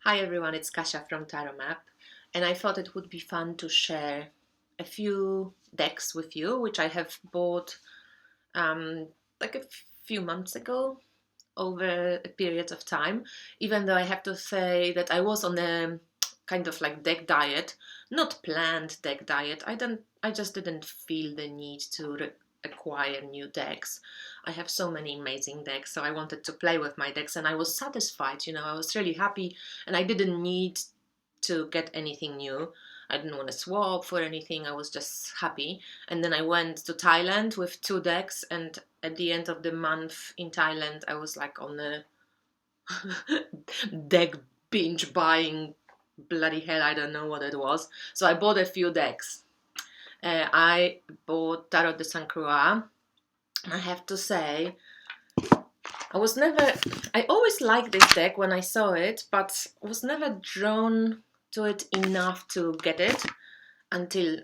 Hi everyone, it's Kasia from Tarot Map, and I thought it would be fun to share a few decks with you, which I have bought like a few months ago over a period of time, even though I have to say that I was on a kind of like deck diet, not planned deck diet. I just didn't feel the need to acquire new decks. I have so many amazing decks, so I wanted to play with my decks and I was satisfied, I was really happy and I didn't need to get anything new. I didn't want to swap for anything, I was just happy. And then I went to Thailand with two decks, and at the end of the month in Thailand, I was like on a deck binge buying. Bloody hell, I don't know what it was. So I bought a few decks. I bought Tarot de StCroix. I have to say, I always liked this deck when I saw it, but was never drawn to it enough to get it until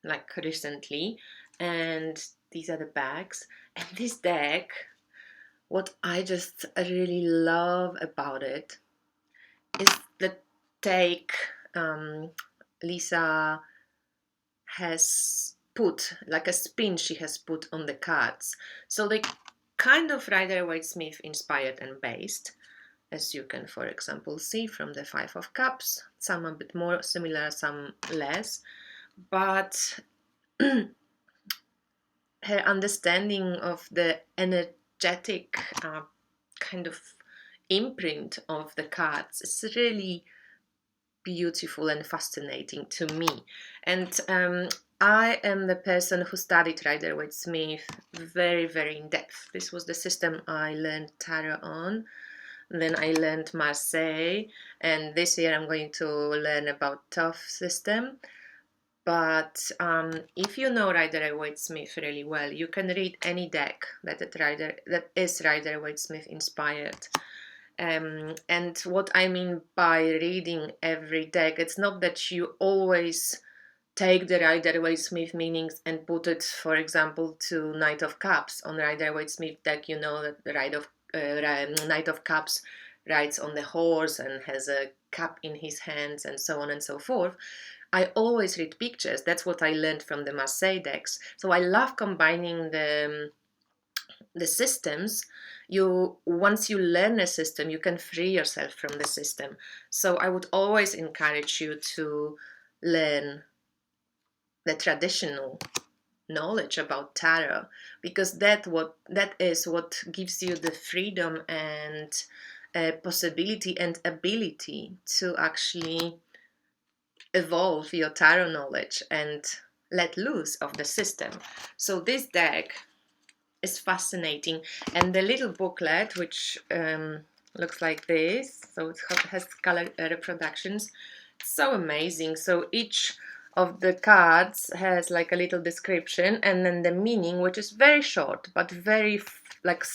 like recently. And these are the bags. And this deck, what I just really love about it is the take Lisa has put, like a spin she has put on the cards. So they kind of Rider-Waite-Smith inspired and based, as you can, for example, see from the Five of Cups. Some a bit more similar, some less. But her understanding of the energetic kind of imprint of the cards is really beautiful and fascinating to me. And I am the person who studied Rider-Waite-Smith very, very in depth. This was the system I learned tarot on. Then I learned Marseille, and this year I'm going to learn about Toth system. But if you know Rider-Waite-Smith really well, you can read any deck that is Rider-Waite-Smith inspired. And what I mean by reading every deck, it's not that you always take the Rider-Waite-Smith meanings and put it, for example, to Knight of Cups. On Rider-Waite-Smith deck, you know that the Knight of Cups rides on the horse and has a cup in his hands and so on and so forth. I always read pictures. That's what I learned from the Marseille decks. So I love combining the systems. Once you learn a system, you can free yourself from the system. So I would always encourage you to learn the traditional knowledge about tarot, because that is what gives you the freedom and possibility and ability to actually evolve your tarot knowledge and let loose of the system. So this deck is fascinating, and the little booklet, which looks like this, so it has color reproductions, so amazing. So each of the cards has like a little description and then the meaning, which is very short but very like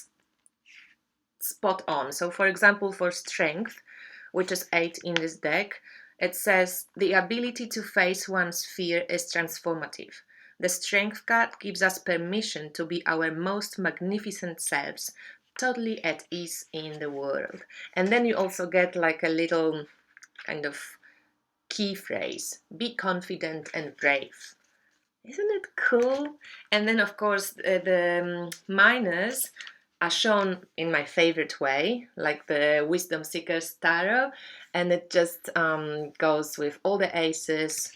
spot on. So for example, for strength, which is 8 in this deck, it says the ability to face one's fear is transformative. The strength card gives us permission to be our most magnificent selves, totally at ease in the world. And then you also get like a little kind of key phrase: be confident and brave. Isn't it cool? And then of course the minors are shown in my favorite way, like the Wisdom Seekers Tarot, and it just goes with all the aces,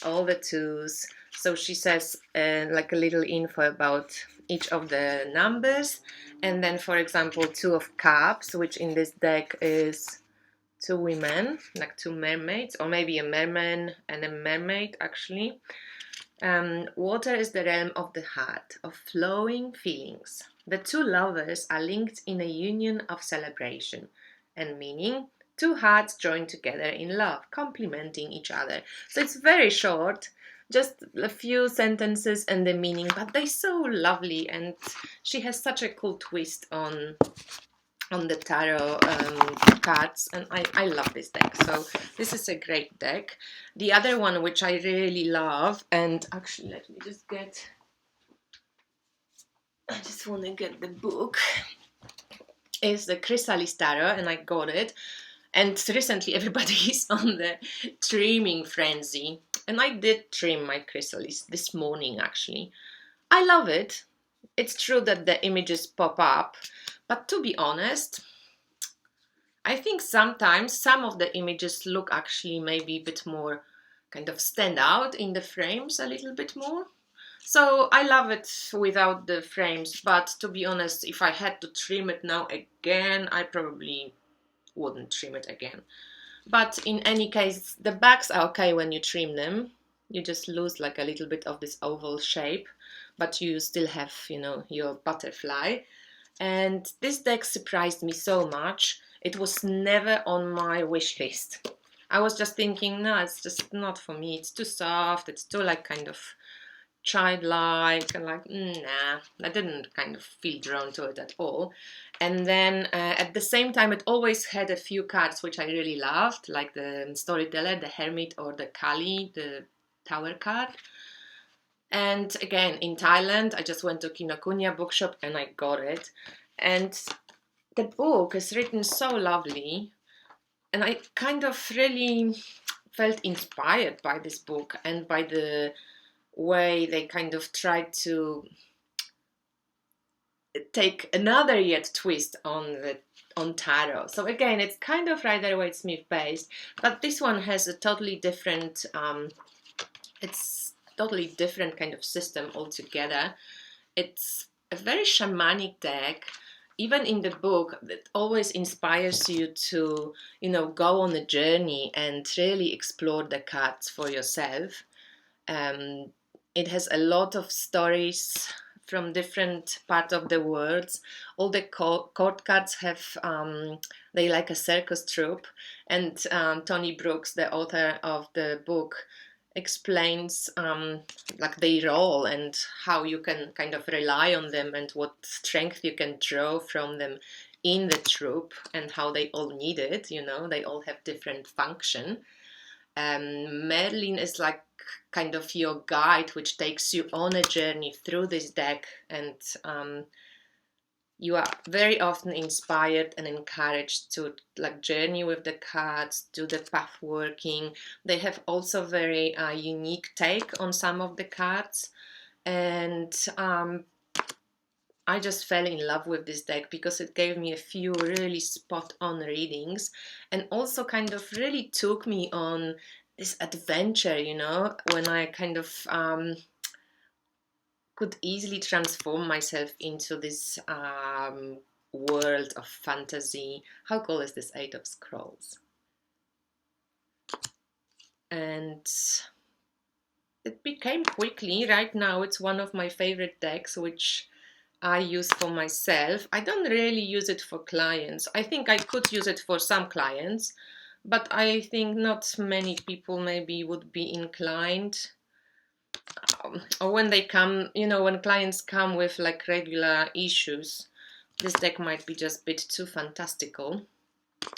all the twos. So she says like a little info about each of the numbers, and then for example 2 of Cups, which in this deck is 2 women, like 2 mermaids, or maybe a merman and a mermaid actually. Water is the realm of the heart, of flowing feelings. The 2 lovers are linked in a union of celebration, and meaning 2 hearts joined together in love, complementing each other. So it's very short, just a few sentences and the meaning, but they're so lovely, and she has such a cool twist on the tarot cards, and I love this deck. So this is a great deck. The other one which I really love, and actually let me just get, I just want to get the book, is the Chrysalis Tarot, and I got it. And recently everybody is on the trimming frenzy. And I did trim my chrysalis this morning actually. I love it. It's true that the images pop up, but to be honest, I think sometimes some of the images look actually maybe a bit more kind of stand out in the frames a little bit more. So I love it without the frames, but to be honest, if I had to trim it now again, I probably wouldn't trim it again. But in any case, the backs are okay when you trim them. You just lose like a little bit of this oval shape, but you still have, you know, your butterfly. And this deck surprised me so much. It was never on my wish list. I was just thinking, no, it's just not for me. It's too soft. It's too like kind of childlike and like nah, I didn't kind of feel drawn to it at all. And then at the same time it always had a few cards which I really loved, like the Storyteller, the Hermit, or the Kali, the Tower card. And again, in Thailand I just went to Kinokuniya bookshop and I got it. And the book is written so lovely, and I kind of really felt inspired by this book and by the way they kind of tried to take another yet twist on tarot. So again, it's kind of Rider-Waite-Smith based, but this one has a totally different it's totally different kind of system altogether. It's a very shamanic deck. Even in the book, it always inspires you to, you know, go on a journey and really explore the cards for yourself. It has a lot of stories from different parts of the world. All the court cards have, they like a circus troupe. And Tony Brooks, the author of the book, explains like their role and how you can kind of rely on them and what strength you can draw from them in the troupe and how they all need it. You know, they all have different function. Merlin is like kind of your guide, which takes you on a journey through this deck, and you are very often inspired and encouraged to like journey with the cards, do the path working. They have also very unique take on some of the cards, and I just fell in love with this deck because it gave me a few really spot on readings and also kind of really took me on this adventure, you know, when I kind of could easily transform myself into this world of fantasy. How cool is this Eight of Scrolls? And it became quickly, right now it's one of my favorite decks, which I use for myself. I don't really use it for clients. I think I could use it for some clients, but I think not many people maybe would be inclined. Or when they come, you know, when clients come with like regular issues, this deck might be just a bit too fantastical.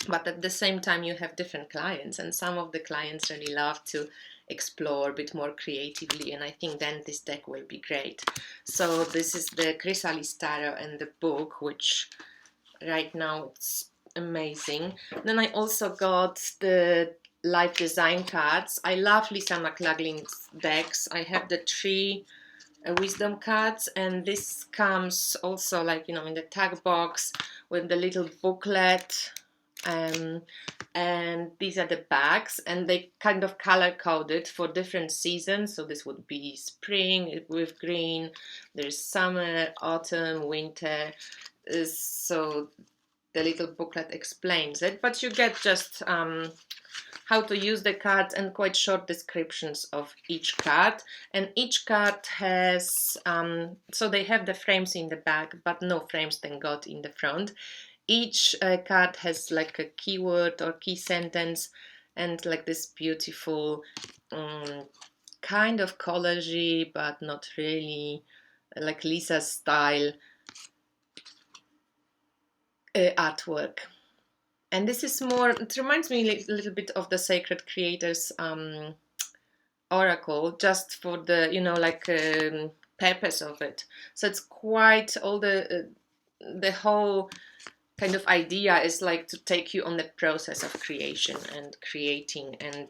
But at the same time, you have different clients, and some of the clients really love to explore a bit more creatively, and I think then this deck will be great. So this is the Chrysalis Tarot and the book, which right now it's amazing. Then I also got the Life Design cards. I love Lisa McLaughlin's decks. I have the 3 wisdom cards, and this comes also, like, you know, in the tag box with the little booklet. And these are the bags, and they kind of color coded for different seasons. So this would be spring with green, there's summer, autumn, winter. So the little booklet explains it, but you get just how to use the cards and quite short descriptions of each card. And each card has, so they have the frames in the back, but no frames thank God in the front. Each card has like a keyword or key sentence, and like this beautiful kind of collagey, but not really, like Lisa's style artwork. And this is more, it reminds me a little bit of the Sacred Creators Oracle, just for the, you know, like purpose of it. So it's quite all the whole kind of idea is like to take you on the process of creation and creating, and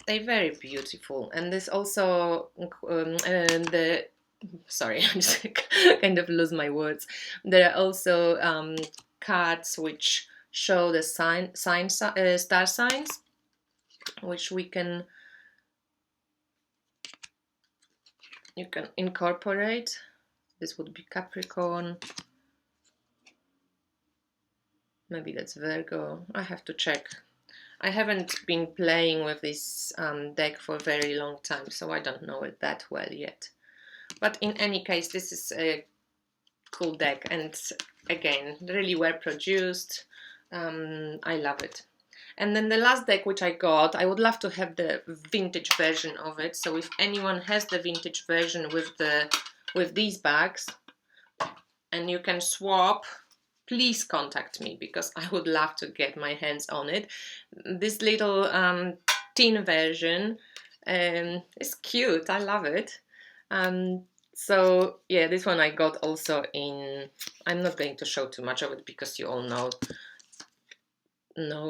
they're very beautiful. And there's also the sorry, I just kind of lose my words. There are also cards which show the star signs, which you can incorporate. This would be Capricorn. Maybe that's Virgo. I have to check. I haven't been playing with this deck for a very long time, so I don't know it that well yet. But in any case, this is a cool deck, and again, really well produced. I love it. And then the last deck which I got, I would love to have the vintage version of it. So if anyone has the vintage version with these bags, and you can swap, please contact me, because I would love to get my hands on it. This little tin version is cute. I love it. So yeah, this one I got also in, I'm not going to show too much of it because you all know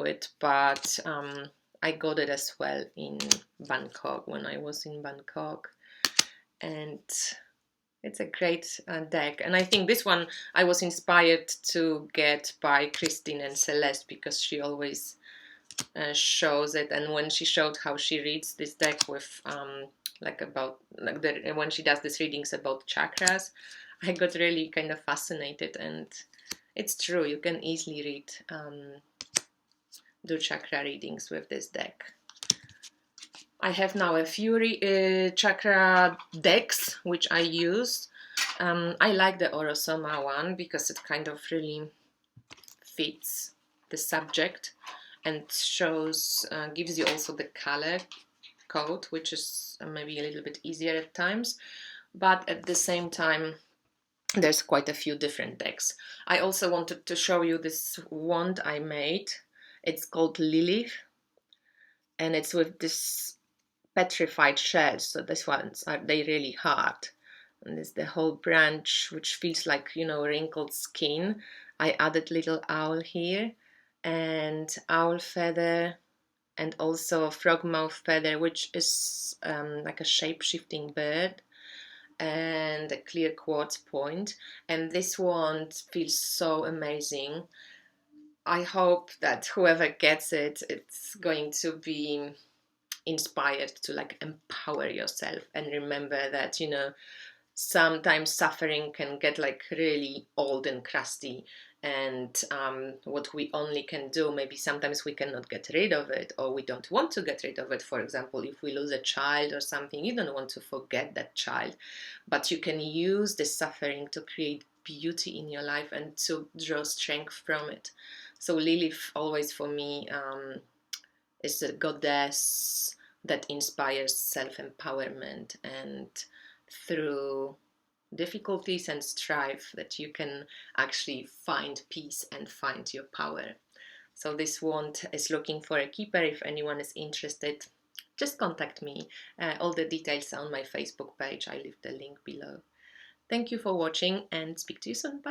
it, but I got it as well in Bangkok, when I was in Bangkok, and it's a great deck. And I think this one I was inspired to get by Christine and Celeste, because she always shows it, and when she showed how she reads this deck with when she does these readings about chakras, I got really kind of fascinated. And it's true, you can easily read do chakra readings with this deck. I have now a few chakra decks which I use. I like the Orosoma one because it kind of really fits the subject and shows, gives you also the color code, which is maybe a little bit easier at times, but at the same time there's quite a few different decks. I also wanted to show you this wand I made. It's called Lilith, and it's with this petrified shells, so these ones they really hard, and there's the whole branch which feels like, you know, wrinkled skin. I added little owl here, and owl feather, and also a frogmouth feather, which is like a shape-shifting bird, and a clear quartz point. And this one feels so amazing. I hope that whoever gets it, it's going to be inspired to like empower yourself and remember that, you know, sometimes suffering can get like really old and crusty, and what we only can do, maybe sometimes we cannot get rid of it, or we don't want to get rid of it. For example, if we lose a child or something, you don't want to forget that child, but you can use the suffering to create beauty in your life and to draw strength from it. So Lilith always for me is a goddess that inspires self-empowerment, and through difficulties and strife that you can actually find peace and find your power. So this wand is looking for a keeper. If anyone is interested, just contact me. All the details are on my Facebook page. I leave the link below. Thank you for watching, and speak to you soon. Bye.